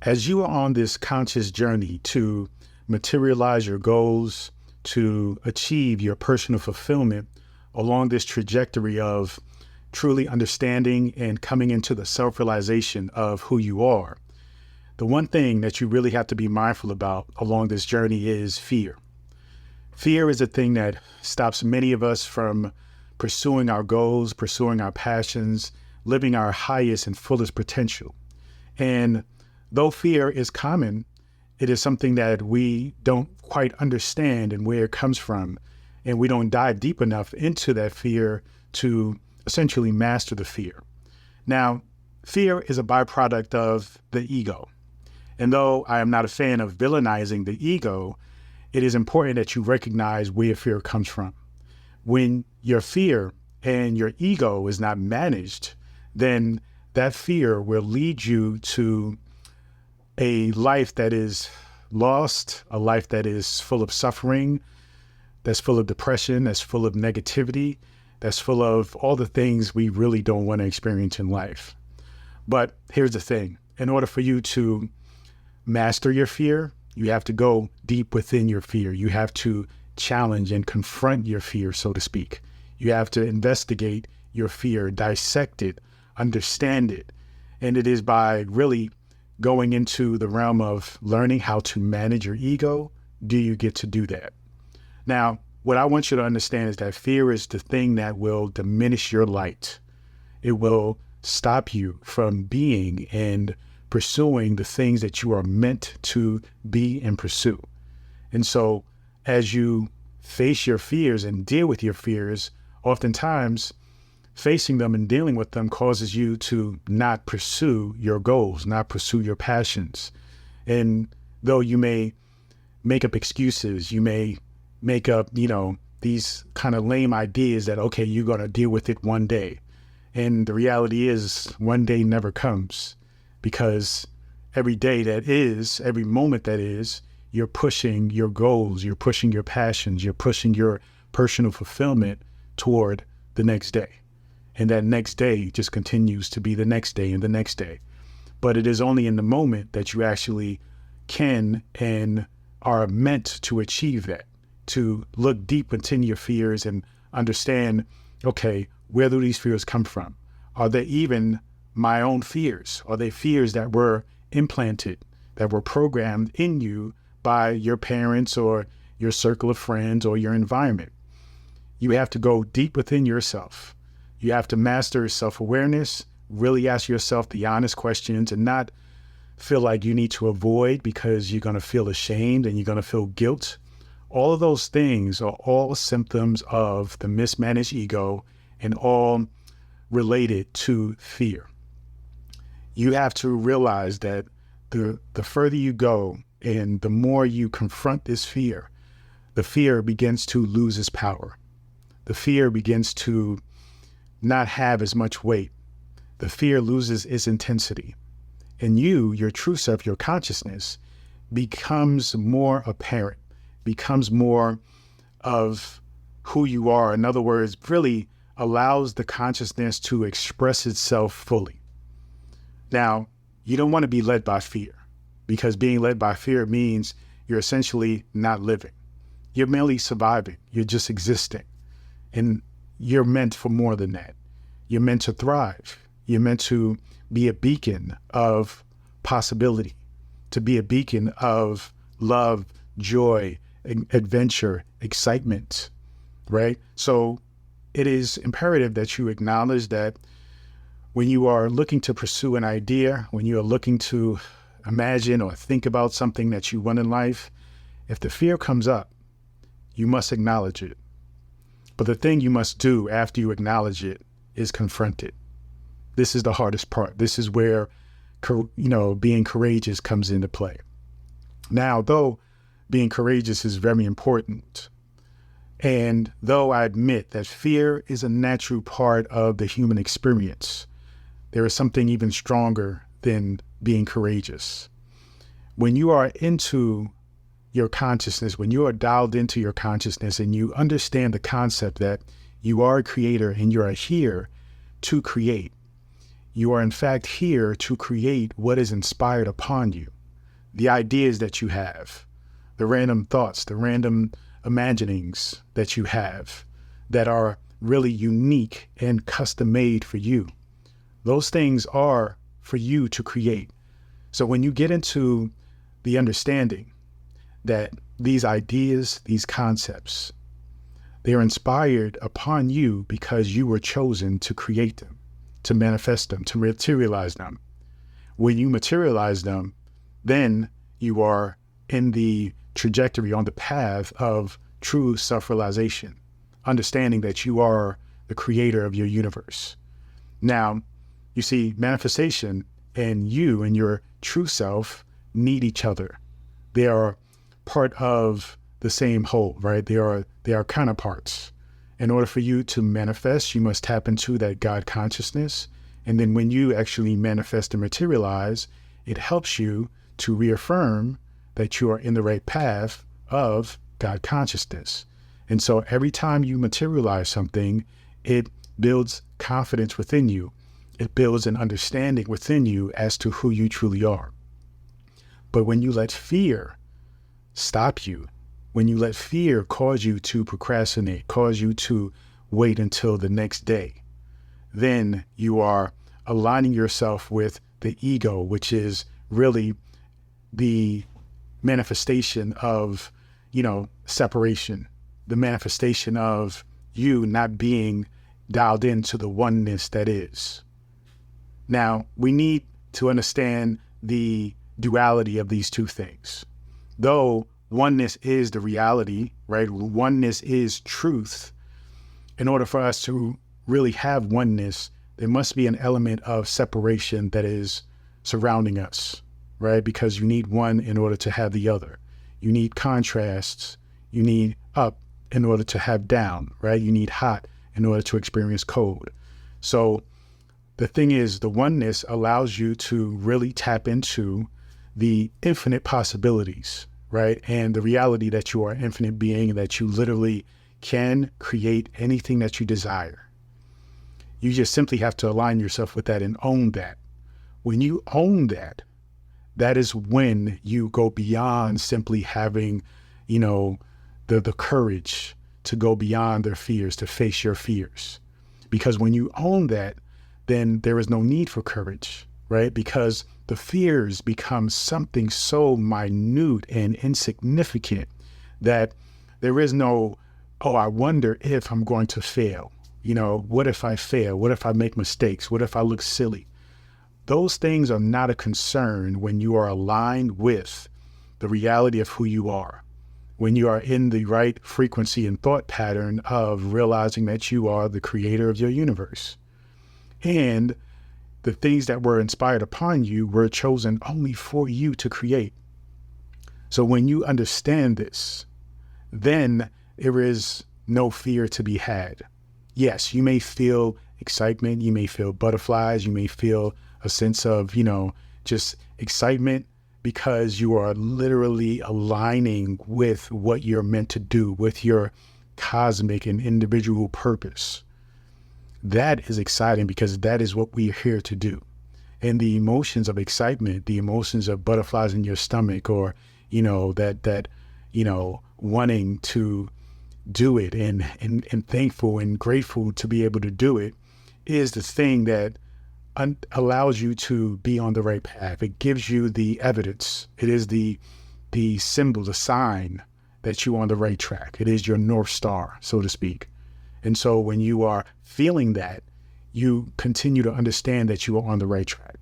As you are on this conscious journey to materialize your goals, to achieve your personal fulfillment along this trajectory of truly understanding and coming into the self-realization of who you are, the one thing that you really have to be mindful about along this journey is fear. Fear is a thing that stops many of us from pursuing our goals, pursuing our passions, living our highest and fullest potential. And though fear is common, it is something that we don't quite understand and where it comes from. And we don't dive deep enough into that fear to essentially master the fear. Now, fear is a byproduct of the ego. And though I am not a fan of villainizing the ego, it is important that you recognize where fear comes from. When your fear and your ego is not managed, then that fear will lead you to a life that is lost, a life that is full of suffering, that's full of depression, that's full of negativity, that's full of all the things we really don't want to experience in life. But here's the thing. In order for you to master your fear, you have to go deep within your fear. You have to challenge and confront your fear, so to speak. You have to investigate your fear, dissect it, understand it. And it is by really going into the realm of learning how to manage your ego, do you get to do that? Now, what I want you to understand is that fear is the thing that will diminish your light. It will stop you from being and pursuing the things that you are meant to be and pursue. And so as you face your fears and deal with your fears, oftentimes facing them and dealing with them causes you to not pursue your goals, not pursue your passions. And though you may make up excuses, you may make up, these kind of lame ideas that, okay, you're going to deal with it one day. And the reality is one day never comes, because every day that is, every moment that is, you're pushing your goals, you're pushing your passions, you're pushing your personal fulfillment toward the next day. And that next day just continues to be the next day and the next day. But it is only in the moment that you actually can and are meant to achieve that, to look deep into your fears and understand, okay, where do these fears come from? Are they even my own fears? Are they fears that were implanted, that were programmed in you by your parents or your circle of friends or your environment? You have to go deep within yourself. You have to master self-awareness, really ask yourself the honest questions and not feel like you need to avoid because you're going to feel ashamed and you're going to feel guilt. All of those things are all symptoms of the mismanaged ego and all related to fear. You have to realize that the further you go and the more you confront this fear, the fear begins to lose its power. The fear begins to not have as much weight. The fear loses its intensity. And you, your true self, your consciousness, becomes more apparent, becomes more of who you are. In other words, really allows the consciousness to express itself fully. Now, you don't want to be led by fear, because being led by fear means you're essentially not living. You're merely surviving. You're just existing. And you're meant for more than that. You're meant to thrive. You're meant to be a beacon of possibility, to be a beacon of love, joy, adventure, excitement, right? So it is imperative that you acknowledge that when you are looking to pursue an idea, when you are looking to imagine or think about something that you want in life, if the fear comes up, you must acknowledge it. But the thing you must do after you acknowledge it is confront it. This is the hardest part. This is where, being courageous comes into play. Now, though being courageous is very important, and though I admit that fear is a natural part of the human experience, there is something even stronger than being courageous. When you are into your consciousness, when you are dialed into your consciousness and you understand the concept that you are a creator and you are here to create. You are in fact here to create what is inspired upon you. the ideas that you have, the random thoughts, the random imaginings that you have that are really unique and custom made for you. Those things are for you to create. So when you get into the understanding that these ideas, these concepts, they are inspired upon you because you were chosen to create them, to manifest them, to materialize them. When you materialize them, then you are in the trajectory, on the path of true self-realization, understanding that you are the creator of your universe. Now, you see, manifestation and you and your true self need each other. They are part of the same whole, right? They are counterparts. In order for you to manifest, you must tap into that God consciousness. And then when you actually manifest and materialize, it helps you to reaffirm that you are in the right path of God consciousness. And so every time you materialize something, it builds confidence within you. It builds an understanding within you as to who you truly are. But when you let fear stop you, when you let fear cause you to procrastinate, cause you to wait until the next day, then you are aligning yourself with the ego, which is really the manifestation of, separation, the manifestation of you not being dialed into the oneness that is. Now, we need to understand the duality of these two things. Though oneness is the reality, right? Oneness is truth. In order for us to really have oneness, there must be an element of separation that is surrounding us, right? Because you need one in order to have the other. You need contrasts. You need up in order to have down, right? You need hot in order to experience cold. So the thing is, the oneness allows you to really tap into the infinite possibilities, right? And the reality that you are an infinite being, that you literally can create anything that you desire. You just simply have to align yourself with that and own that. When you own that, that is when you go beyond simply having, the courage to go beyond their fears, to face your fears. Because when you own that, then there is no need for courage, right? Because the fears become something so minute and insignificant that there is no, I wonder if I'm going to fail. What if I fail? What if I make mistakes? What if I look silly? Those things are not a concern when you are aligned with the reality of who you are, when you are in the right frequency and thought pattern of realizing that you are the creator of your universe. And the things that were inspired upon you were chosen only for you to create. So when you understand this, then there is no fear to be had. Yes, you may feel excitement, you may feel butterflies, you may feel a sense of, just excitement because you are literally aligning with what you're meant to do, with your cosmic and individual purpose. That is exciting because that is what we're here to do. And the emotions of excitement, the emotions of butterflies in your stomach, or, wanting to do it and thankful and grateful to be able to do it, is the thing that allows you to be on the right path. It gives you the evidence. It is the symbol, the sign that you're on the right track. It is your North Star, so to speak. And so when you are feeling that, you continue to understand that you are on the right track.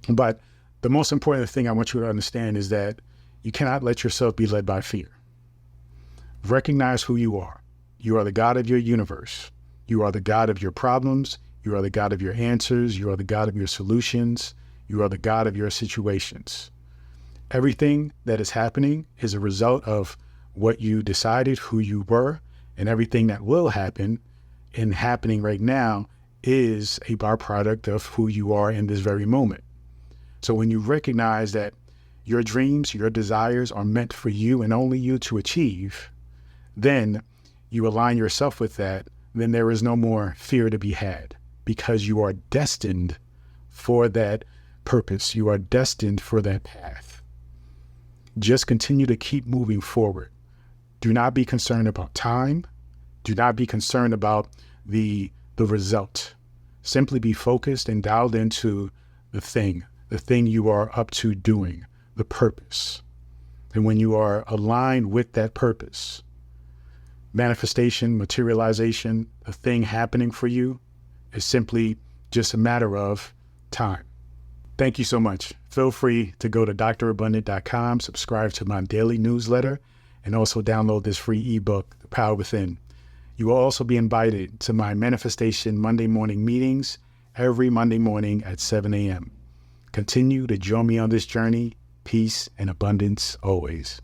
But the most important thing I want you to understand is that you cannot let yourself be led by fear. Recognize who you are. You are the God of your universe. You are the God of your problems. You are the God of your answers. You are the God of your solutions. You are the God of your situations. Everything that is happening is a result of what you decided, who you were, and everything that will happen and happening right now is a byproduct of who you are in this very moment. So when you recognize that your dreams, your desires are meant for you and only you to achieve, then you align yourself with that, then there is no more fear to be had because you are destined for that purpose. You are destined for that path. Just continue to keep moving forward. Do not be concerned about time. Do not be concerned about the result. Simply be focused and dialed into the thing you are up to doing, the purpose. And when you are aligned with that purpose, manifestation, materialization, the thing happening for you is simply just a matter of time. Thank you so much. Feel free to go to drabundant.com, subscribe to my daily newsletter, and also download this free ebook, The Power Within. You will also be invited to my Manifestation Monday morning meetings every Monday morning at 7 a.m. Continue to join me on this journey. Peace and abundance always.